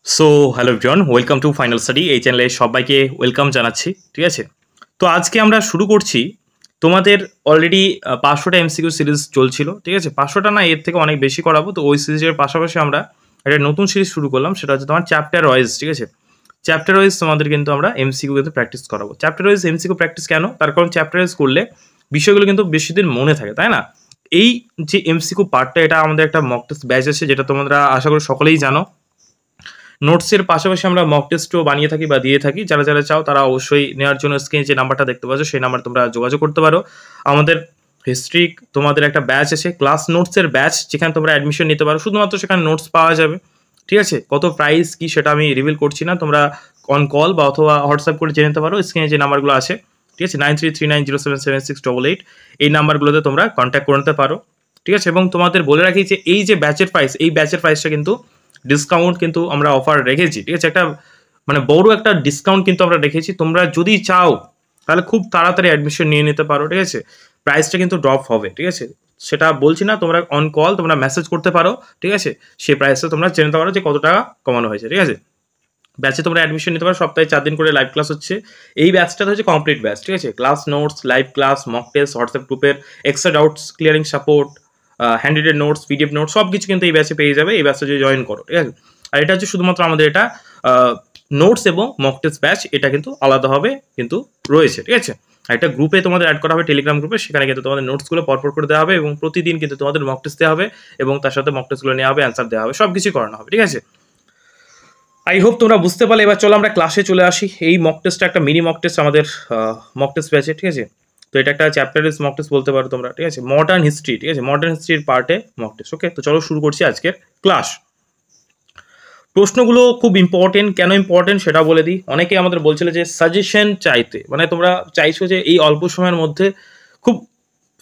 So hello everyone, welcome to final study. এই চ্যানেলে সবাইকে ওয়েলকাম জানাচ্ছি। ঠিক আছে, তো আজকে আমরা শুরু করছি। তোমাদের অলরেডি 500টা এমসিকিউ সিরিজ চলছিল। ঠিক আছে, 500টা না, এর থেকে অনেক বেশি করাবো। তো ওই সিরিজের পাশাপাশি আমরা একটা নতুন সিরিজ শুরু করলাম, সেটা হচ্ছে তোমার চ্যাপ্টার ওয়াইজ। ঠিক আছে, চ্যাপ্টার ওয়াইজ তোমাদের কিন্তু আমরা এমসিকিউ কিন্তু প্র্যাকটিস করাবো। চ্যাপ্টার ওয়াইজ এমসিকিউ প্র্যাকটিস কেন? তার কারণ চ্যাপ্টার ওয়াইজ করলে বিষয়গুলো কিন্তু বেশি দিন মনে থাকে, তাই না? এই যে এমসিকিউ পার্টটা, এটা আমাদের একটা মক টেস্ট ব্যাচ আছে, যেটা তোমরা আশা করি সকলেই জানো। নোটসের পাশাপাশি আমরা মক টেস্টও বানিয়ে থাকি বা দিয়ে থাকি। যারা যারা চাও তারা অবশ্যই নেওয়ার জন্য স্ক্রিনে যে নাম্বারটা দেখতে পাচ্ছ সেই নাম্বার তোমরা যোগাযোগ করতে পারো। আমাদের হিস্ট্রি তোমাদের একটা ব্যাচ আছে, ক্লাস নোটসের ব্যাচ, যেখানে তোমরা অ্যাডমিশন নিতে পারো। শুধুমাত্র সেখানে নোটস পাওয়া যাবে। ঠিক আছে, কত প্রাইস কি সেটা আমি রিভিল করছি না, তোমরা অন কল বা অথবা হোয়াটসঅ্যাপ করে জেনে নিতে পারো। স্ক্রিনে যে নাম্বারগুলো আছে, ঠিক আছে, 9339077688, এই নাম্বারগুলোতে তোমরা কন্ট্যাক্ট করে নিতে পারো। ঠিক আছে, এবং তোমাদের বলে রাখি যে এই যে ব্যাচের প্রাইস, এই ব্যাচের প্রাইসটা কিন্তু ডিসকাউন্ট কিন্তু আমরা অফার রেখেছি। ঠিক আছে, একটা মানে বড় একটা ডিসকাউন্ট কিন্তু আমরা রেখেছি। তোমরা যদি চাও তাহলে খুব তাড়াতাড়ি অ্যাডমিশন নিয়ে নিতে পারো। ঠিক আছে, প্রাইসটা কিন্তু ড্রপ হবে। ঠিক আছে, সেটা বলছি না, তোমরা অন কল তোমরা মেসেজ করতে পারো। ঠিক আছে, সেই প্রাইসটা তোমরা জেনে নিতে পারো যে কত টাকা কমানো হয়েছে। ঠিক আছে, ব্যাচে তোমরা অ্যাডমিশন নিতে পারো। সপ্তাহে 4 দিন করে লাইভ ক্লাস হচ্ছে। এই ব্যাচটা হচ্ছে কমপ্লিট ব্যাচ। ঠিক আছে, class notes, live class, mock test, WhatsApp গ্রুপের extra doubts clearing support, handwritten notes, PDF notes, সব কিছু কিন্তু এই ব্যাচে পেয়ে যাবে। এই ব্যাচে যদি জয়েন করো। ঠিক আছে, আর এটা হচ্ছে শুধুমাত্র আমাদের এটা নোটস এবং মক টেস্ট ব্যাচ, এটা কিন্তু আলাদাভাবে কিন্তু রয়েছে। ঠিক আছে, আর একটা গ্রুপে তোমাদের অ্যাড করা হবে, টেলিগ্রাম গ্রুপে। সেখানে কিন্তু তোমাদের নোটসগুলো পরপর করে দেওয়া হবে এবং প্রতিদিন কিন্তু তোমাদের মক টেস্ট দেওয়া হবে এবং তার সাথে মক টেস্টগুলো নেওয়া হবে, অ্যান্সার দেওয়া হবে, সব কিছুই করানো হবে। ঠিক আছে, আই হোপ তোমরা বুঝতে পারলে। এবার চলো আমরা ক্লাসে চলে আসি। এই মক টেস্টটা একটা মিনি মক টেস্ট আমাদের মক টেস্ট ব্যাচে। ঠিক আছে, তো এটা একটা চ্যাপ্টারের মক টেস্ট বলতে পারো তোমরা। ঠিক আছে, মডার্ন হিস্ট্রি। ঠিক আছে, মডার্ন হিস্ট্রির পার্টে মক টেস্ট। ওকে, তো চলো শুরু করছি আজকের ক্লাস। প্রশ্নগুলো খুব ইম্পর্টেন্ট। কেন ইম্পর্টেন্ট সেটা বলে দিই। অনেকে আমাদের বলছিল যে সাজেশন চাইতে, মানে তোমরা চাইছো যে এই অল্প সময়ের মধ্যে খুব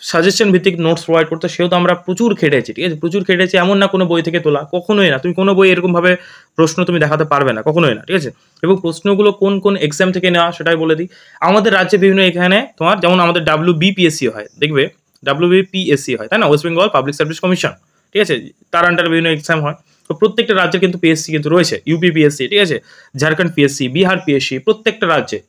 সাজেশন ভিত্তিক নোটস প্রোভাইড করতে। সেও তো আমরা প্রচুর খেটেছি। ঠিক আছে, প্রচুর খেটেছি, এমন না কোনো বই থেকে তোলা, কখনোই না। তুমি কোনো বই এরকমভাবে প্রশ্ন তুমি দেখাতে পারবে না, কখনোই না। ঠিক আছে, এবং প্রশ্নগুলো কোন কোন এক্সাম থেকে নেওয়া সেটাই বলে দিই। আমাদের রাজ্যে বিভিন্ন এখানে তোমার, যেমন আমাদের WBPSC হয়, দেখবে WBPSC হয়, তাই না, West Bengal public service commission. ঠিক আছে, তার আন্ডারে বিভিন্ন এক্সাম হয়। তো প্রত্যেকটা রাজ্যের কিন্তু পিএসসি কিন্তু রয়েছে, UPPSC। ঠিক আছে, ঝাড়খণ্ড পিএসসি, বিহার পিএসসি, প্রত্যেকটা রাজ্যে।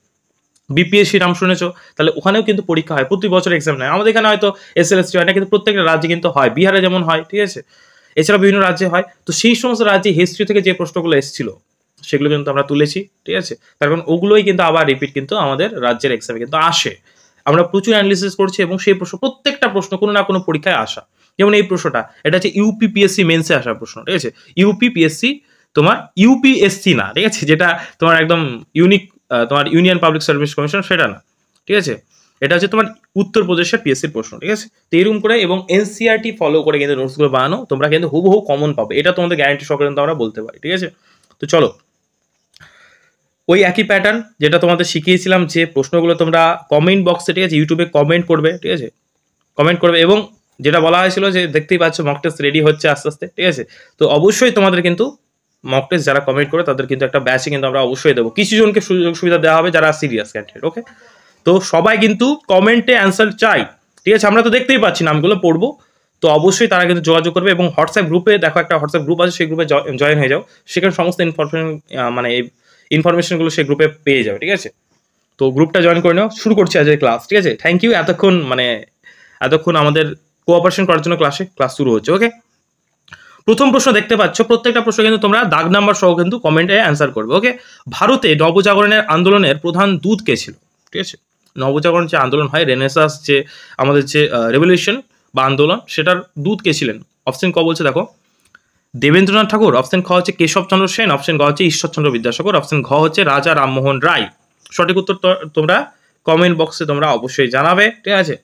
বিপিএসসি নাম শুনেছো? তাহলে ওখানেও কিন্তু পরীক্ষা হয়, প্রতি বছর এক্সাম নেয়। আমাদের এখানে হয়তো SLST হয় না, কিন্তু প্রত্যেকটা রাজ্যে কিন্তু হয়। বিহারে যেমন হয়, ঠিক আছে, এছাড়া বিভিন্ন রাজ্যে হয়। তো সেই সমস্ত রাজ্যে হিস্ট্রি থেকে যে প্রশ্নগুলো এসেছিল সেগুলো কিন্তু আমরা তুলেছি। ঠিক আছে, তার কারণ ওগুলোই কিন্তু আবার রিপিট কিন্তু আমাদের রাজ্যের এক্সামে কিন্তু আসে। আমরা প্রচুর অ্যানালিসিস করছি এবং সেই প্রশ্ন, প্রত্যেকটা প্রশ্ন কোনো না কোনো পরীক্ষায় আসা। যেমন এই প্রশ্নটা, এটা হচ্ছে UPPSC মেন্সে আসা প্রশ্ন। ঠিক আছে, UPPSC তোমার UPSC না। ঠিক আছে, যেটা তোমার একদম ইউনিক, তোমার ইউনিয়ন পাবলিক সার্ভিস কমিশন, সেটা না। ঠিক আছে, এটা হচ্ছে তোমার উত্তরপ্রদেশের পিএসসির প্রশ্ন। ঠিক আছে, তো এরকম করে এবং এনসিআরটি ফলো করে কিন্তু নোটসগুলো বানানো, তোমরা কিন্তু হুবহু কমন পাবে। এটা তোমাদের গ্যারান্টি সহকারে কিন্তু আমরা বলতে পারি। ঠিক আছে, তো চলো ওই একই প্যাটার্ন যেটা তোমাদের শিখিয়েছিলাম, যে প্রশ্নগুলো তোমরা কমেন্ট বক্সে, ঠিক আছে, ইউটিউবে কমেন্ট করবে। ঠিক আছে, কমেন্ট করবে, এবং যেটা বলা হয়েছিল যে দেখতেই পাচ্ছ মক টেস্ট রেডি হচ্ছে আস্তে আস্তে। ঠিক আছে, তো অবশ্যই তোমাদের কিন্তু মক টেস্ট যারা কমেন্ট করে তাদের কিন্তু একটা ব্যাচে কিন্তু আমরা অবশ্যই দেবো। কিছু জনকে সুযোগ সুবিধা দেওয়া হবে যারা সিরিয়াস ক্যান্ডিডেট। ওকে, তো সবাই কিন্তু কমেন্টে অ্যান্সার চাই। ঠিক আছে, আমরা তো দেখতেই পাচ্ছি, নামগুলো পড়বো। তো অবশ্যই তারা কিন্তু যোগাযোগ করবে এবং হোয়াটসঅ্যাপ গ্রুপে, দেখো একটা হোয়াটসঅ্যাপ গ্রুপ আছে, সেই গ্রুপে জয়েন হয়ে যাও। সেখানে সমস্ত ইনফরমেশন, মানে এই ইনফরমেশনগুলো সেই গ্রুপে পেয়ে যাবে। ঠিক আছে, তো গ্রুপটা জয়েন করে নাও। শুরু করছি আজকের ক্লাস। ঠিক আছে, থ্যাংক ইউ এতক্ষণ আমাদের কোঅপারেশন করার জন্য। ক্লাস শুরু হচ্ছে। ওকে, প্রথম প্রশ্ন দেখতে পাচ্ছ, প্রত্যেকটা প্রশ্ন কিন্তু তোমরা দাগ নাম্বার সহ কিন্তু কমেন্টে অ্যান্সার করবে। ওকে, ভারতে নবজাগরণের আন্দোলনের প্রধান দূত কে ছিল? ঠিক আছে, নবজাগরণ যে আন্দোলন হয়, রেনেসাস যে আমাদের যে রেভলিউশন বা আন্দোলন, সেটার দূত কে ছিলেন? অপশন ক বলছে, দেখো, দেবেন্দ্রনাথ ঠাকুর। অপশন খ হচ্ছে কেশবচন্দ্র সেন। অপশন গ হচ্ছে ঈশ্বরচন্দ্র বিদ্যাসাগর। অপশন ঘ হচ্ছে রাজা রামমোহন রায়। সঠিক উত্তর তোমরা কমেন্ট বক্সে তোমরা অবশ্যই জানাবে। ঠিক আছে,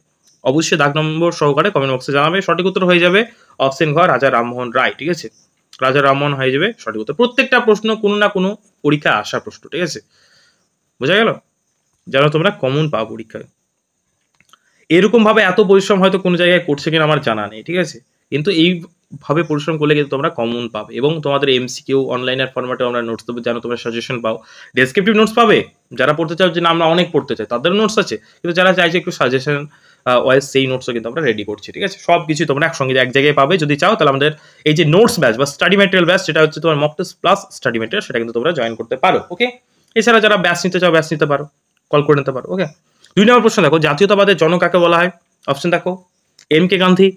অবশ্যই দাগ নম্বর সহকারে কমেন্ট বক্সে জানাবে। সঠিক উত্তর হয়ে যাবে অপশন ঘ, রাজা রামমোহন রায়। ঠিক আছে, রাজা রামমোহন হয়ে যাবে সঠিক উত্তর। প্রত্যেকটা প্রশ্ন কোনো না কোনো পরীক্ষায় আসা প্রশ্ন। ঠিক আছে, বোঝা গেল? যেন তোমরা কমন পাও পরীক্ষায়। এরকম ভাবে এত পরিশ্রম হয়তো কোনো জায়গায় করছে কিনা আমার জানা নেই। ঠিক আছে, কিন্তু এইভাবে পরিশ্রম করলে কিন্তু তোমরা কমন পাবে এবং তোমাদের MCQ অনলাইনের ফরম্যাটে আমরা নোটস দেবো, যেন তোমরা সাজেশন পাও। ডেসক্রিপটিভ নোটস পাবে, যারা পড়তে চাও যে না আমরা অনেক পড়তে চাই, তাদের নোটস আছে। কিন্তু যারা চাইছে একটু সাজেশন ওয়াইজ সেই নোটসও কিন্তু আমরা রেডি করছি, ঠিক আছে? সব কিছু তোমরা একসঙ্গে এক জায়গায় পাবে। যদি চাও তাহলে আমাদের এই যে নোটস ব্যাচ বা স্টাডি ম্যাটেরিয়াল ব্যাচ, সেটা হচ্ছে তোমার mock test plus study material, সেটা কিন্তু তোমরা জয়েন করতে পারো। ওকে, এছাড়া যারা ব্যাচ নিতে চাও ব্যাচ নিতে পারো, কল করে নিতে পারো। ওকে, 2 নম্বর প্রশ্ন দেখো, জাতীয়তাবাদের জনক কাকে বলা হয়? অপশন দেখো, এম কে গান্ধী,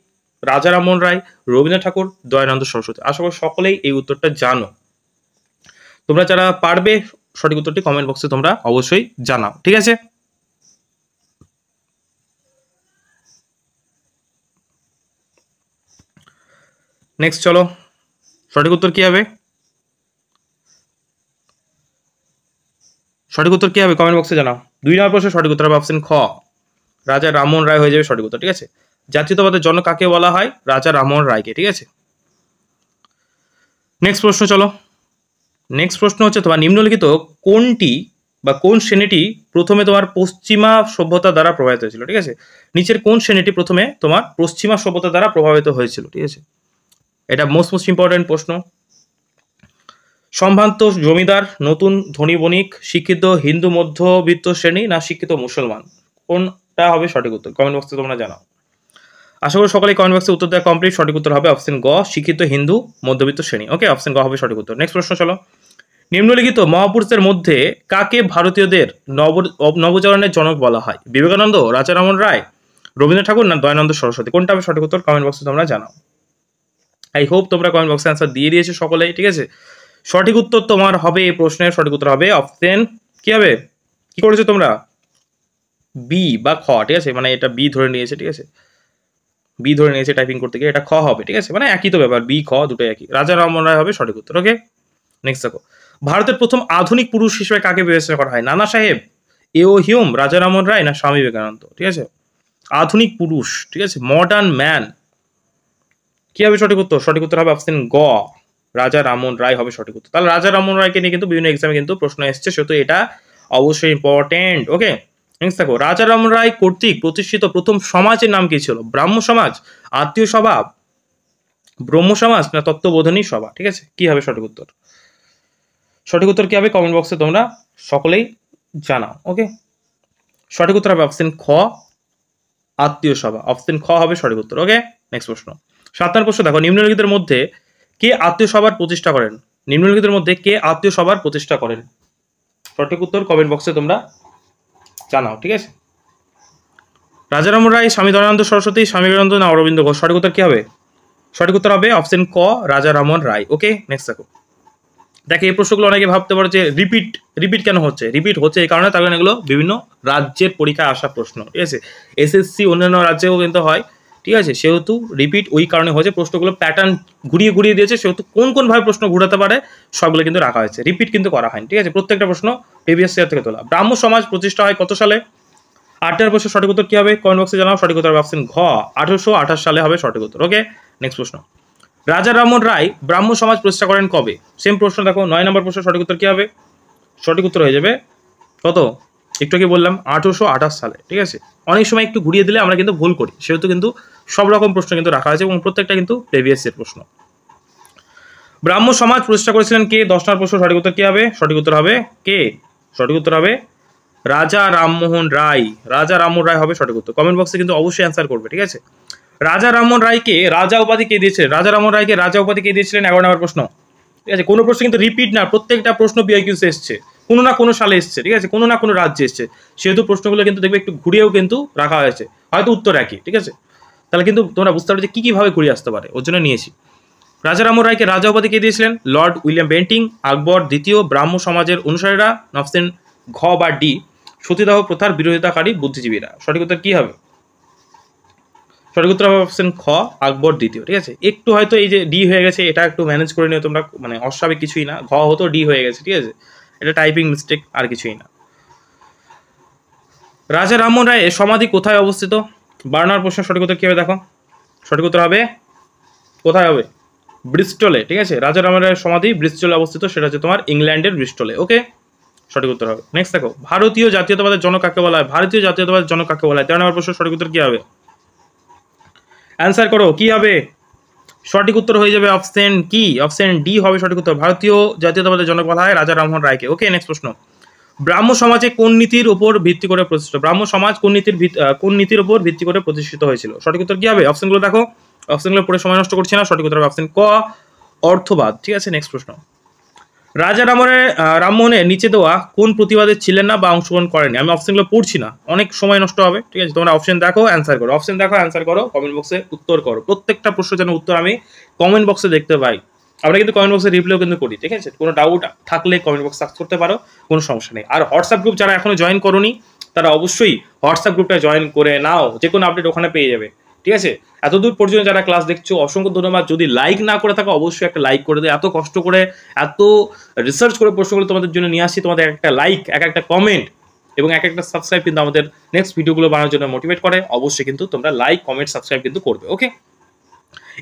রাজা রামমোহন রায়, রবীন্দ্রনাথ ঠাকুর, দয়ানন্দ সরস্বতী। আশা করি সকলেই এই উত্তরটা জানো। তোমরা যারা পারবে সঠিক উত্তরটি কমেন্ট বক্সে তোমরা অবশ্যই জানাও, ঠিক আছে? নেক্সট চলো, সঠিক উত্তর কি হবে? সঠিক উত্তর কি হবে কমেন্ট বক্সে জানাও। 2 নম্বর প্রশ্ন সঠিক উত্তর হবে অপশন খ, রাজা রামমোহন রায় হয়ে যাবে সঠিক উত্তর, ঠিক আছে? জাতীয়তাবাদের জনক কাকে বলা হয়? রাজা রামমোহন রায়কে, ঠিক আছে? নেক্সট প্রশ্ন চলো। নেক্সট প্রশ্ন হচ্ছে তোমার নিম্নলিখিত কোনটি বা কোন শ্রেণীটি প্রথমে তোমার পশ্চিমা সভ্যতা দ্বারা প্রভাবিত হয়েছিল, ঠিক আছে? নিচের কোন শ্রেণীটি প্রথমে তোমার পশ্চিমা সভ্যতা দ্বারা প্রভাবিত হয়েছিল, ঠিক আছে? এটা মোস্ট ইম্পর্টেন্ট প্রশ্ন। সম্ভ্রান্ত জমিদার, নতুন ধনী বণিক, শিক্ষিত হিন্দু মধ্যবিত্ত শ্রেণী, না শিক্ষিত মুসলমান? কোনটা হবে সঠিক উত্তর কমেন্ট বক্সে তোমরা জানাও। আশা করি সকলেই কমেন্ট বক্সে উত্তর দেওয়া কমপ্লিট। সঠিক উত্তর হবে অপশন গ, শিক্ষিত হিন্দু মধ্যবিত্ত শ্রেণী। ওকে, অপশন গ হবে সঠিক উত্তর। নেক্সট প্রশ্ন চলো। নিম্নলিখিত মহাপুরুষদের মধ্যে কাকে ভারতীয়দের নবজাগরণের জনক বলা হয়? বিবেকানন্দ, রাজা রামমোহন রায়, রবীন্দ্রনাথ ঠাকুর, না দয়ানন্দ সরস্বতী? কোনটা হবে সঠিক উত্তর কমেন্ট বক্সে তোমরা জানাও। আই হোপ তোমরা কমেন্ট বক্সে অ্যান্সার দিয়ে দিয়েছো সকলেই, ঠিক আছে? সঠিক উত্তর তোমার হবে, এই প্রশ্নের সঠিক উত্তর হবে অপশন কি হবে? কি করেছো তোমরা? বি বা খ, ঠিক আছে? মানে এটা বি ধরে নিয়েছে, ঠিক আছে? বি ধরে নিয়েছে টাইপিং করতে গিয়ে, এটা খ হবে, ঠিক আছে? মানে একই তো ব্যাপার, বি খ দুটোই একই। রাজা রামমোহন রায় হবে সঠিক উত্তর। ওকে, নেক্সট দেখো, ভারতের প্রথম আধুনিক পুরুষ হিসেবে কাকে বিবেচনা করা হয়? নানা সাহেব, এও হিউম, রাজা রামমোহন রায়, না স্বামী বিবেকানন্দ? ঠিক আছে, আধুনিক পুরুষ, ঠিক আছে, মডার্ন ম্যান। কি হবে সঠিক উত্তর? সঠিক উত্তর হবে অপশন গ, রাজা রামমোহন রায় হবে সঠিক উত্তর। তাহলে রাজা রামমোহন রায়কে নিয়ে কিন্তু বিভিন্ন এক্সামে কিন্তু প্রশ্ন এসছে, সেহেতু এটা অবশ্যই ইম্পর্টেন্ট। ওকে, নেক্সট দেখো, রাজা রামমোহন রায় কর্তৃক প্রতিষ্ঠিত প্রথম সমাজের নাম কি ছিল? ব্রাহ্ম সমাজ, আত্মীয় সভা, ব্রহ্ম সমাজ, না তত্ত্ববোধনী সভা? ঠিক আছে, কি হবে সঠিক উত্তর? সঠিক উত্তর কি হবে কমেন্ট বক্সে তোমরা সকলেই জানাও। ওকে, সঠিক উত্তর হবে অপশন খ, আত্মীয় সভা। অপশন খ হবে সঠিক উত্তর। ওকে, নেক্সট প্রশ্ন। 7 নম্বর প্রশ্ন দেখো, নিম্নলিখিতের মধ্যে কে আত্মীয় সভার প্রতিষ্ঠা করেন? নিম্নলিখিতের মধ্যে কে আত্মীয় সভার প্রতিষ্ঠা করেন? সঠিক উত্তর কমেন্ট বক্সে তোমরা জানাও, ঠিক আছে? রাজা রামমোহন রায়, স্বামী দয়ানন্দ সরস্বতী, স্বামী বিবেকানন্দ, না অরবিন্দ ঘোষ? সঠিক উত্তর কি হবে? সঠিক উত্তর হবে অপশন ক, রাজা রামমোহন রায়। ওকে, নেক্সট দেখো, দেখো এই প্রশ্নগুলো অনেকে ভাবতে পারো যে রিপিট কেন হচ্ছে? রিপিট হচ্ছে এই কারণে, তার কারণ এগুলো বিভিন্ন রাজ্যের পরীক্ষায় আসা প্রশ্ন, ঠিক আছে? এসএসসি অন্যান্য রাজ্যেও কিন্তু হয়, ঠিক আছে? সেহেতু রিপিট ওই কারণে হয়েছে, প্রশ্নগুলো প্যাটার্ন ঘুরিয়ে দিয়েছে, সেহেতু কোন ভাবে প্রশ্ন ঘুরাতে পারে সবগুলো কিন্তু রাখা হয়েছে, রিপিট কিন্তু করা হয়নি, ঠিক আছে? প্রত্যেকটা প্রশ্ন প্রিভিয়াস ইয়ার থেকে তোলা। ব্রাহ্ম সমাজ প্রতিষ্ঠা হয় কত সালে? 8 নম্বর প্রশ্ন সঠিক উত্তর কি হবে কমেন্ট বক্সে জানাও। সঠিক উত্তর হবে অপশন ঘ, 1828 সালে হবে সঠিক উত্তর। ওকে, নেক্সট প্রশ্ন, রাজা রামমোহন রায় ব্রাহ্ম সমাজ প্রতিষ্ঠা করেন কবে? সেম প্রশ্ন দেখো, 9 নম্বর প্রশ্ন সঠিক উত্তর কি হবে? সঠিক উত্তর হয়ে যাবে কত? একটু কি বললাম, 1828 সালে, ঠিক আছে? অনেক সময় একটু ঘুরিয়ে দিলে আমরা কিন্তু ভুল করি, সেহেতু কিন্তু সব রকম প্রশ্ন কিন্তু রাখা হয়েছে এবং প্রত্যেকটা কিন্তু প্রিভিয়াস এর প্রশ্ন। ব্রাহ্ম সমাজ প্রতিষ্ঠা করেছিলেন কে? 10 নম্বর প্রশ্ন সঠিক উত্তর কি হবে? সঠিক উত্তর হবে কে? সঠিক উত্তর হবে রাজা রামমোহন রায়। রাজা রামমোহন রায় হবে সঠিক উত্তর। কমেন্ট বক্সে কিন্তু অবশ্যই অ্যান্সার করবে, ঠিক আছে? রাজা রামমোহন রায়কে রাজা উপাধি কে দিয়েছিলেন? রাজা রামমোহন রায়কে রাজা উপাধি কে দিয়েছিলেন? 11 নম্বর প্রশ্ন, ঠিক আছে? কোনো প্রশ্ন কিন্তু রিপিট না, প্রত্যেকটা প্রশ্ন বিআইকিউতে এসছে, কোনো না কোনো সালে এসছে, ঠিক আছে? কোনো না কোনো রাজ্যে এসছে, সেহেতু প্রশ্নগুলো কিন্তু দেখবে একটু ঘুরিয়েও কিন্তু রাখা হয়েছে, হয়তো উত্তর একই, ঠিক আছে? তাহলে কিন্তু তোমরা বুঝতে পারবে যে কীভাবে ঘুরিয়ে আসতে পারে, ওর জন্য নিয়েছি। রাজা রামমোহন রায়কে রাজা উপাধি কে দিয়েছিলেন? লর্ড উইলিয়াম বেন্টিং, আকবর দ্বিতীয়, ব্রাহ্ম সমাজের অনুসারীরা, অপশন ঘ বা ডি, সতীদাহ প্রথার বিরোধিতাকারী বুদ্ধিজীবীরা? সঠিক উত্তর কি হবে? সঠিক উত্তর হবে অপশন খ, আকবর দ্বিতীয়, ঠিক আছে? একটু হয়তো এই যে ডি হয়ে গেছে, এটা একটু ম্যানেজ করে নিও তোমরা, মানে অস্বাভাবিক কিছুই না, ঘ হতো ডি হয়ে গেছে, ঠিক আছে? এটা টাইপিং মিস্টেক, আর কিছুই না। রাজা রামমোহন রায়ের সমাধি কোথায় অবস্থিত? 12 নম্বর প্রশ্ন সঠিক উত্তর কি হবে দেখো? সঠিক উত্তর হবে কোথায় হবে? ব্রিস্টলে, ঠিক আছে? রাজা রামমোহন রায়ের সমাধি ব্রিস্টলে অবস্থিত, সেটা হচ্ছে তোমার ইংল্যান্ডের ব্রিস্টলে। ওকে, সঠিক উত্তর হবে। নেক্সট দেখো, ভারতীয় জাতীয়তাবাদের জনক কাকে বলা হয়? ভারতীয় জাতীয়তাবাদের জনক কাকে বলা হয়? 13 নম্বর প্রশ্ন সঠিক উত্তর কি হবে? অ্যান্সার করো, কি হবে? সঠিক উত্তর হয়ে যাবে অপশন কি? অপশন ডি হবে সঠিক উত্তর। ভারতীয় জাতীয়তাবাদের জনক বলা হয় রাজা রামমোহন রায়কে। ওকে, নেক্সট প্রশ্ন, ব্রাহ্ম সমাজে কোন নীতির উপর ভিত্তি করে প্রতিষ্ঠিত? ব্রাহ্ম সমাজ কোন নীতির উপর ভিত্তি করে প্রতিষ্ঠিত হয়েছিল? সঠিক উত্তর কি হবে? অপশনগুলো দেখো, অপশনগুলো পড়ে সময় নষ্ট করছি না। সঠিক উত্তর হবে অপশন ক, অর্থবাদ। ঠিক আছে, নেক্সট প্রশ্ন। রাজা রামমোহনের নিচে দেওয়া কোন প্রতিবাদে ছিলেন না বা অংশগ্রহণ করেনি? আমি অপশনগুলো পড়ছি না, অনেক সময় নষ্ট হবে। ঠিক আছে, তোমরা অপশন দেখো, অ্যান্সার করো, অপশন দেখো, অ্যান্সার করো, কমেন্ট বক্সে উত্তর করো। প্রত্যেকটা প্রশ্ন যেন উত্তর আমি কমেন্ট বক্সে দেখতে পাই। আমরা কিন্তু কমেন্ট বক্সে রিপ্লাইও কিন্তু করি। ঠিক আছে, কোনো ডাউট থাকলে কমেন্ট বক্স সার্চ করতে পারো, কোনো সমস্যা নেই। আর হোয়াটসঅ্যাপ গ্রুপ যারা এখনো জয়েন করোনি তারা অবশ্যই হোয়াটসঅ্যাপ গ্রুপটা জয়েন করে নাও, যে কোনো আপডেট ওখানে পেয়ে যাবে। ঠিক আছে, এতদূর পর্যন্ত যারা ক্লাস দেখছো অসংখ্য ধন্যবাদ। যদি লাইক না করে থাকো অবশ্যই একটা লাইক করে দেয়। এত কষ্ট করে, এত রিসার্চ করে প্রশ্নগুলো তোমাদের জন্য নিয়ে আসছি, তোমাদের একটা লাইক, একটা কমেন্ট এবং একটা সাবস্ক্রাইব কিন্তু আমাদের নেক্সট ভিডিওগুলো বানানোর জন্য মোটিভেট করে। অবশ্যই কিন্তু তোমরা লাইক, কমেন্ট, সাবস্ক্রাইব কিন্তু করবে। ওকে,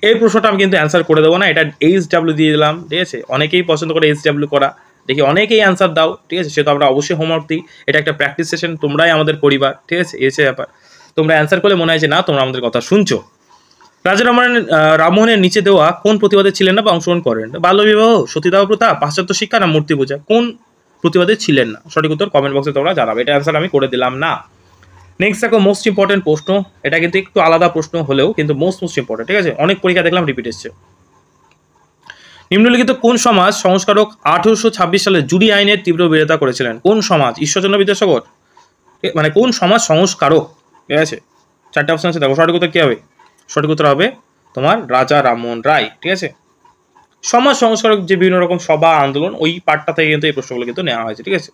এই প্রশ্নটা আমি কিন্তু অ্যান্সার করে দেবো না, এটা HW দিয়ে দিলাম। ঠিক আছে, অনেকেই পছন্দ করে HW করা, দেখি অনেকেই অ্যান্সার দাও। ঠিক আছে, সেটা আমরা অবশ্যই হোমওয়ার্ক দিই, এটা একটা প্র্যাকটিস সেশন, তোমরাই আমাদের পরিবার। ঠিক আছে, এসে ব্যাপার তোমরা অ্যান্সার করলে মনে হয় যে না তোমরা আমাদের কথা শুনছো। রাজা রামমোহনের নিচে দেওয়া কোন প্রতিবাদে ছিলেন না বা অংশগ্রহণ করেন? বাল্যবিবাহ, সতীদাহ প্রথা, পাশ্চাত্য শিক্ষা না মূর্তি পূজা? কোন প্রতিবাদে ছিলেন না? সঠিক উত্তর কমেন্ট বক্সে তোমরা জানাবে, এটা অ্যান্সার আমি করে দিলাম না। নেক্সট দেখো, মোস্ট ইম্পর্টেন্ট প্রশ্ন, এটা কিন্তু একটু আলাদা প্রশ্ন হলেও কিন্তু মোস্ট ইম্পর্টেন্ট। ঠিক আছে, অনেক পরীক্ষা দেখলাম রিপিট এসছে। নিম্নলিখিত কোন সমাজ সংস্কারক 1826 সালে জুরি আইনের তীব্র বিরোধিতা করেছিলেন? কোন সমাজ? ঈশ্বরচন্দ্র বিদ্যাসাগর, মানে কোন সমাজ সংস্কারক? ঠিক আছে, চারটে অপশন আছে, দেখো সঠিক উত্তর কি হবে? সঠিক উত্তর হবে তোমার রাজা রামমোহন রায়। ঠিক আছে, সমাজ সংস্কারক যে বিভিন্ন রকম সভা আন্দোলন, ওই পার্টটা থেকে কিন্তু এই প্রশ্নগুলো কিন্তু নেওয়া হয়েছে। ঠিক আছে,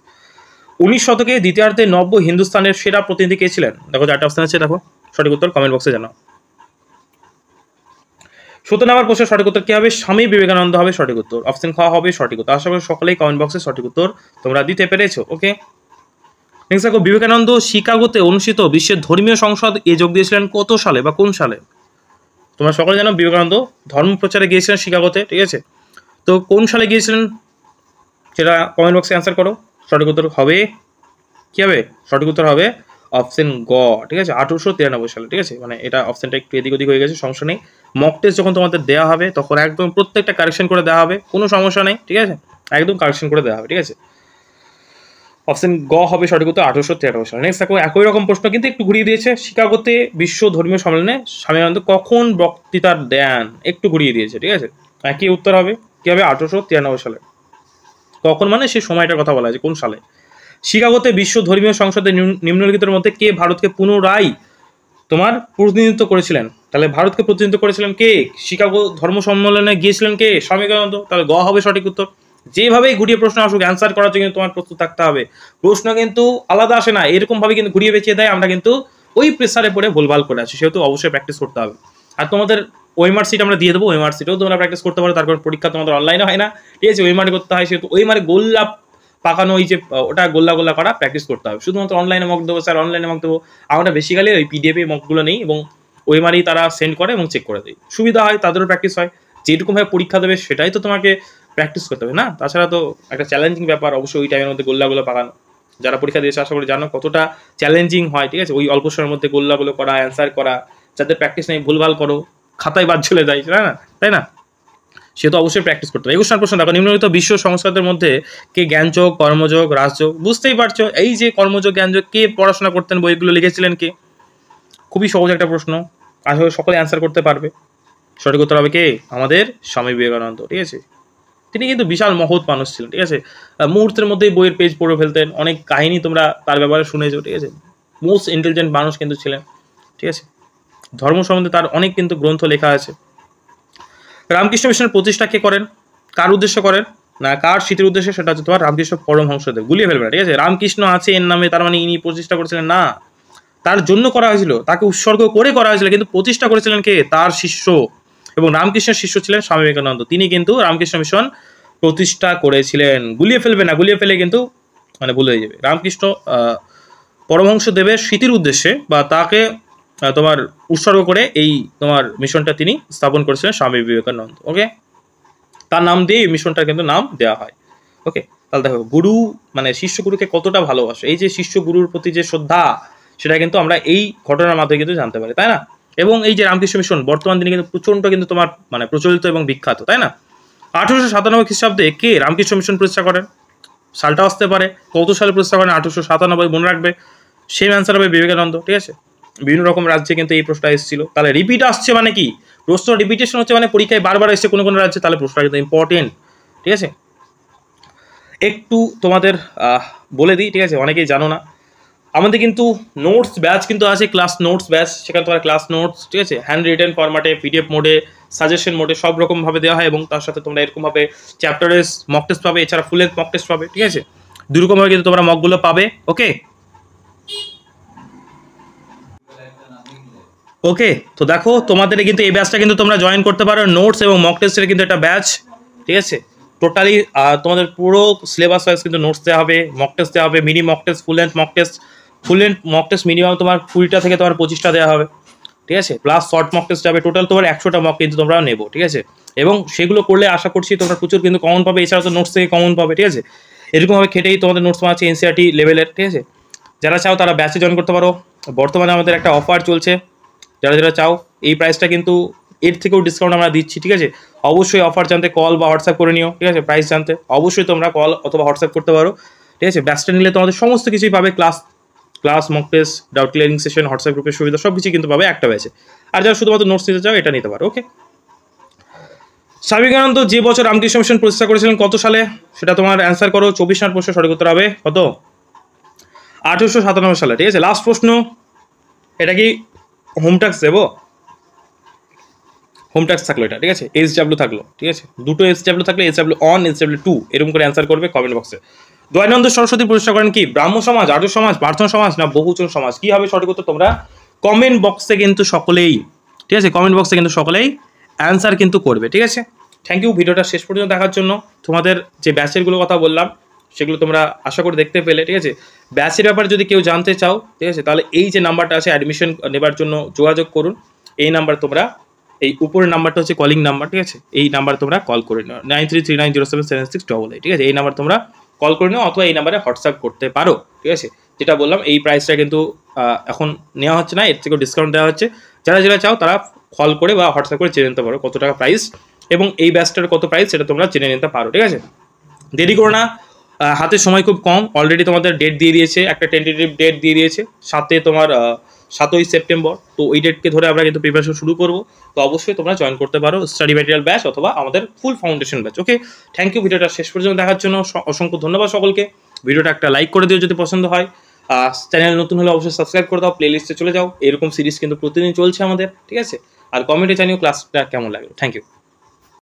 19 শতকে দ্বিতীয়ার্ধে নব্য হিন্দুস্তানের সেরা প্রতিনিধি কে ছিলেন? দেখো চারটে অপশন আছে, দেখো সঠিক উত্তর কমেন্ট বক্সে জানাও। 17 নম্বর প্রশ্নের সঠিক উত্তর কি হবে? স্বামী বিবেকানন্দ হবে সঠিক উত্তর। অপশন খ হবে সঠিক উত্তর। আশা করি সকলেই কমেন্ট বক্সে সঠিক উত্তর তোমরা দিতে পেরেছো। ওকে, নেক্সট দেখো, বিবেকানন্দ শিকাগোতে অনুষ্ঠিত বিশ্বের ধর্মীয় সংসদ যোগ দিয়েছিলেন কত সালে বা কোন সালে? তোমরা সকলে জানো বিবেকানন্দ ধর্ম প্রচারে গিয়েছিলেন শিকাগোতে। ঠিক আছে, তো কোন সালে গিয়েছিলেন সেটা কমেন্ট বক্সে অ্যান্সার করো। সঠিক উত্তর হবে কি হবে? সঠিক উত্তর হবে অপশন গ। ঠিক আছে, 1893 সালে। ঠিক আছে, মানে এটা অপশনটা একটু এদিক ওদিক হয়ে গেছে, সমস্যা নেই। মক টেস্ট যখন তোমাদের দেওয়া হবে তখন একদম প্রত্যেকটা কারেকশন করে দেওয়া হবে, কোনো সমস্যা নেই। ঠিক আছে, একদম কারেকশন করে দেওয়া হবে। ঠিক আছে, অপশন গ হবে সঠিক উত্তর 1893 সালে। নেক্সট দেখো, একই রকম প্রশ্ন কিন্তু একটু ঘুরিয়ে দিয়েছে। শিকাগোতে বিশ্ব ধর্মীয় সম্মেলনে স্বামী বিবেকানন্দ কখন বক্তৃতা দেন? একটু ঘুরিয়ে দিয়েছে। ঠিক আছে, একই উত্তর হবে কি হবে? 1893 সালে। কখন মানে সেই সময়টার কথা বলা আছে, কোন সালে? শিকাগোতে বিশ্ব ধর্মীয় সংসদের নিম্নলিখিতের মধ্যে কে ভারতকে পুনরায় তোমার প্রতিনিধিত্ব করেছিলেন? তাহলে ভারতকে প্রতিনিধিত্ব করেছিলেন কে? শিকাগো ধর্ম সম্মেলনে গিয়েছিলেন কে? স্বামী বিবেকানন্দ। তাহলে গ হবে সঠিক উত্তর। যেভাবেই ঘুরিয়ে প্রশ্ন আসুক অ্যান্সার করার জন্য তোমার প্রস্তুত থাকতে হবে। প্রশ্ন কিন্তু আলাদা আসে না, এরকম ভাবে কিন্তু ঘুরিয়ে বেঁচিয়ে দেয়, আমরা কিন্তু ওই প্রেসারে পড়ে ভুলভাল করে আছি, সেহেতু অবশ্যই প্র্যাকটিস করতে হবে। আর তোমাদের ওয়েমার সিট আমরা দিয়ে দেবো, ওয়েমার সিটেও তোমরা প্র্যাকটিস করতে পারো, তারপর পরীক্ষা তোমাদের অনলাইনে হয় না। ঠিক আছে, ওয়েমারে করতে হয়, সেহেতু ওয়েমারে গোল্লা পাকানো, ওই যে ওটা গোল্লা গোল্লা করা প্র্যাকটিস করতে হবে। শুধুমাত্র অনলাইনে মক দেবো স্যার, অনলাইনে মক দেবো, আমরা বেসিক্যালি ওই PDF মকগুলো নেই এবং ওয়েমারেই তারা সেন্ড করে এবং চেক করে দেয়। সুবিধা হয়, তাদেরও প্র্যাকটিস হয়। যেরকমভাবে পরীক্ষা দেবে সেটাই তো তোমাকে প্র্যাকটিস করতে হবে না, তাছাড়া তো একটা চ্যালেঞ্জিং ব্যাপার অবশ্যই ওই টাইমের মধ্যে গোল্লাগুলো পাকানো। যারা পরীক্ষা দিয়েছে আশা করি জানো কতটা চ্যালেঞ্জিং হয়। ঠিক আছে, ওই অল্প সময়ের মধ্যে গোল্লাগুলো করা, অ্যান্সার করা, যাদের প্র্যাকটিস নেই ভুলভাল করো, খাতায় বাদ চলে যায়, তাই না? সে তো অবশ্যই প্র্যাকটিস করতে হবে। 21 প্রশ্ন দেখো, নিম্নলিখিত বিশ্ব সংস্কারদের মধ্যে কে জ্ঞানযোগ, কর্মযোগ, রাজযোগ? বুঝতেই পারছো, এই যে কর্মযোগ, জ্ঞানযোগ কে পড়াশোনা করতেন, বইগুলো লিখেছিলেন কে? খুবই সহজ একটা প্রশ্ন, আশা করি সকলে অ্যান্সার করতে পারবে। সঠিক উত্তর হবে কে? আমাদের স্বামী বিবেকানন্দ। ঠিক আছে, তিনি কিন্তু বিশাল মহৎ মানুষ ছিলেন। ঠিক আছে, মুহূর্তের মধ্যেই বইয়ের পেজ পড়ে ফেলতেন, অনেক কাহিনী তোমরা তার ব্যাপারে শুনেছো। ঠিক আছে, মোস্ট ইন্টেলিজেন্ট মানুষ কিন্তু ছিলেন। ঠিক আছে, ধর্ম সম্বন্ধে তার অনেক কিন্তু গ্রন্থ লেখা আছে। রামকৃষ্ণ মিশনের প্রতিষ্ঠা কে করেন? কার উদ্দেশ্য করেন না কার স্মৃতির উদ্দেশ্যে? সেটা হচ্ছে তোমার রামকৃষ্ণ পরমহংসদেব। গুলিয়ে ফেলবে না। ঠিক আছে, রামকৃষ্ণ আছে এর নামে তার মানে ইনি প্রতিষ্ঠা করেছিলেন না, তার জন্য করা হয়েছিল, তাকে উৎসর্গ করে করা হয়েছিল, কিন্তু প্রতিষ্ঠা করেছিলেন কে? তার শিষ্য, এবং রামকৃষ্ণের শিষ্য ছিলেন স্বামী বিবেকানন্দ। তিনি কিন্তু রামকৃষ্ণ মিশন প্রতিষ্ঠা করেছিলেন। গুলিয়ে ফেলবে না, গুলিয়ে ফেলে কিন্তু মানে ভুল হয়ে যাবে। রামকৃষ্ণ পরমহংসদেবের স্মৃতির উদ্দেশ্যে বা তাকে তোমার উৎসর্গ করে এই তোমার মিশনটা তিনি স্থাপন করেছিলেন স্বামী বিবেকানন্দ। ওকে, তার নাম দিয়ে এই মিশনটার কিন্তু নাম দেওয়া হয়। ওকে, তাহলে দেখো গুরু মানে শিষ্য গুরুকে কতটা ভালোবাসে, এই যে শিষ্য গুরুর প্রতি যে শ্রদ্ধা, সেটা কিন্তু আমরা এই ঘটনার মাধ্যমে কিন্তু জানতে পারি, তাই না? এবং এই যে রামকৃষ্ণ মিশন বর্তমান দিনে কিন্তু প্রচণ্ড কিন্তু তোমার মানে প্রচলিত এবং বিখ্যাত, তাই না? 1897 খ্রিস্টাব্দে কে রামকৃষ্ণ মিশন প্রতিষ্ঠা করেন? সালটা আসতে পারে, কত সালে প্রতিষ্ঠা করেন? 1897, মনে রাখবে। সেম অ্যান্সার হবে বিবেকানন্দ, ঠিক আছে। বিভিন্ন রকম রাজ্যে কিন্তু এই প্রশ্নটা এসেছিল। তাহলে রিপিট আসছে মানে কি? প্রশ্ন রিপিটেশন হচ্ছে মানে পরীক্ষায় বারবার এসছে কোনো কোনো রাজ্যে, তাহলে প্রশ্নটা কিন্তু ইম্পর্টেন্ট, ঠিক আছে। একটু তোমাদের বলে দিই, ঠিক আছে, অনেকেই জানো না, আমাদের কিন্তু নোটস ব্যাচ কিন্তু আছে, ক্লাস নোটস ব্যাচ। সেখানে তোমার ক্লাস নোটস, ঠিক আছে, হ্যান্ড রিটেন ফরম্যাটে, পিডিএফ মোডে, সাজেশন মোডে সব রকমভাবে দেওয়া হয়, এবং তার সাথে তোমরা এরকমভাবে চ্যাপ্টারের মক টেস্ট পাবে, এছাড়া ফুল লেন্থ মক টেস্ট পাবে, ঠিক আছে। দুরকমভাবে কিন্তু তোমরা মকগুলো পাবে। ওকে ওকে, তো দেখো তোমাদের কিন্তু এই ব্যাচটা কিন্তু তোমরা জয়েন করতে পারো। নোটস এবং মক টেস্টের কিন্তু একটা ব্যাচ, ঠিক আছে। টোটালি তোমাদের পুরো সিলেবাস ওয়াইজ কিন্তু নোটস দেওয়া হবে, মক টেস্ট দেওয়া হবে, mini mock test, full length mock test minimum তোমার 20টা থেকে তোমার 25টা দেওয়া হবে, ঠিক আছে। প্লাস শর্ট মক টেস্ট যাবে, টোটাল তোমার 100টা মক কিন্তু তোমরা নেবো, ঠিক আছে। এবং সেগুলো করলে আশা করছি তোমরা প্রচুর কিন্তু কমন পাবে, এছাড়া তো নোটস থেকে কমন পাবে, ঠিক আছে। এরকমভাবে খেটেই তোমাদের নোটস আছে এনসিআরটি লেভেলের, ঠিক আছে। যারা চাও তারা ব্যাচে জয়েন করতে পারো। বর্তমানে আমাদের একটা অফার চলছে, যারা যারা চাও এই প্রাইসটা কিন্তু এর থেকেও ডিসকাউন্ট আমরা দিচ্ছি, ঠিক আছে। অবশ্যই অফার জানতে কল বা হোয়াটসঅ্যাপ করে নিও, ঠিক আছে। প্রাইস জানতে অবশ্যই তোমরা কল অথবা হোয়াটসঅ্যাপ করতে পারো, ঠিক আছে। ব্যাচটা নিলে তোমাদের সমস্ত কিছুই পাবে, class mock test, doubt clearing session, WhatsApp গ্রুপের সুবিধা সব কিছু কিন্তু পাবে একটা ব্যাচে। আর যারা শুধুমাত্র নোটস নিতে চাও এটা নিতে পারো। ওকে, স্বামী বিবেকানন্দ যে বছর রামকৃষ্ণ মিশন প্রতিষ্ঠা করেছিলেন কত সালে? সেটা তোমার অ্যান্সার করো। 24 নম্বর প্রশ্ন সঠিক উত্তর হবে কত? 1897 সালে, ঠিক আছে। লাস্ট প্রশ্ন, এটা কি হোম ট্যাক্স দেবো? হোম ট্যাক্স থাকলো এটা, ঠিক আছে। SW থাকলো, ঠিক আছে। দুটো SW থাকলে SW1, SW2 এরকম করে অ্যান্সার করবে কমেন্ট বক্সে। দয়ানন্দ সরস্বতী প্রতিষ্ঠা করেন কি? ব্রাহ্ম সমাজ, আর্য সমাজ, প্রার্থনা সমাজ, না বহুজন সমাজ? কি হবে সঠিক উত্তর? তোমরা কমেন্ট বক্সে কিন্তু সকলেই, ঠিক আছে, কমেন্ট বক্সে কিন্তু সকলেই অ্যান্সার কিন্তু করবে, ঠিক আছে। থ্যাংক ইউ ভিডিওটা শেষ পর্যন্ত দেখার জন্য। তোমাদের যে ব্যাচেরগুলো কথা বললাম সেগুলো তোমরা আশা করি দেখতে পেলে, ঠিক আছে। ব্যাচের ব্যাপারে যদি কেউ জানতে চাও, ঠিক আছে, তাহলে এই যে নাম্বারটা আছে অ্যাডমিশন নেবার জন্য যোগাযোগ করুন। এই নাম্বার তোমরা, এই উপরের নাম্বারটা হচ্ছে কলিং নাম্বার, ঠিক আছে। এই নাম্বার তোমরা কল করে নিও, 9339077688, ঠিক আছে। এই নাম্বার তোমরা কল করে নিও, অথবা এই নাম্বারে হোয়াটসঅ্যাপ করতে পারো, ঠিক আছে। যেটা বললাম এই প্রাইসটা কিন্তু এখন নেওয়া হচ্ছে না, এর থেকেও ডিসকাউন্ট দেওয়া হচ্ছে। যারা যারা চাও তারা কল করে বা হোয়াটসঅ্যাপ করে জেনে নিতে পারো কত টাকা প্রাইস, এবং এই ব্যাচটার কত প্রাইস সেটা তোমরা জেনে নিতে পারো, ঠিক আছে। দেরি করো না, হাতে সময় খুব কম। অলরেডি তোমাদের ডেট দিয়ে দিয়েছে, একটা টেন্টেটিভ ডেট দিয়ে দিয়েছে, সাথে তোমার 7ই সেপ্টেম্বর। তো ওই ডেটকে ধরে আমরা কিন্তু প্রিপারেশন শুরু করবো। তো অবশ্যই তোমরা জয়েন করতে পারো স্টাডি ম্যাটেরিয়াল ব্যাচ অথবা আমাদের full foundation batch. Okay, thank you ভিডিওটা শেষ পর্যন্ত দেখার জন্য, অসংখ্য ধন্যবাদ সকলকে। ভিডিওটা একটা লাইক করে দিও যদি পছন্দ হয়। চ্যানেল নতুন হলে অবশ্যই সাবস্ক্রাইব করে দাও, প্লেলিস্টে চলে যাও। এরকম সিরিজ কিন্তু প্রতিদিন চলছে আমাদের, ঠিক আছে। আর কমেন্টে জানিও ক্লাসটা কেমন লাগলো। Thank you.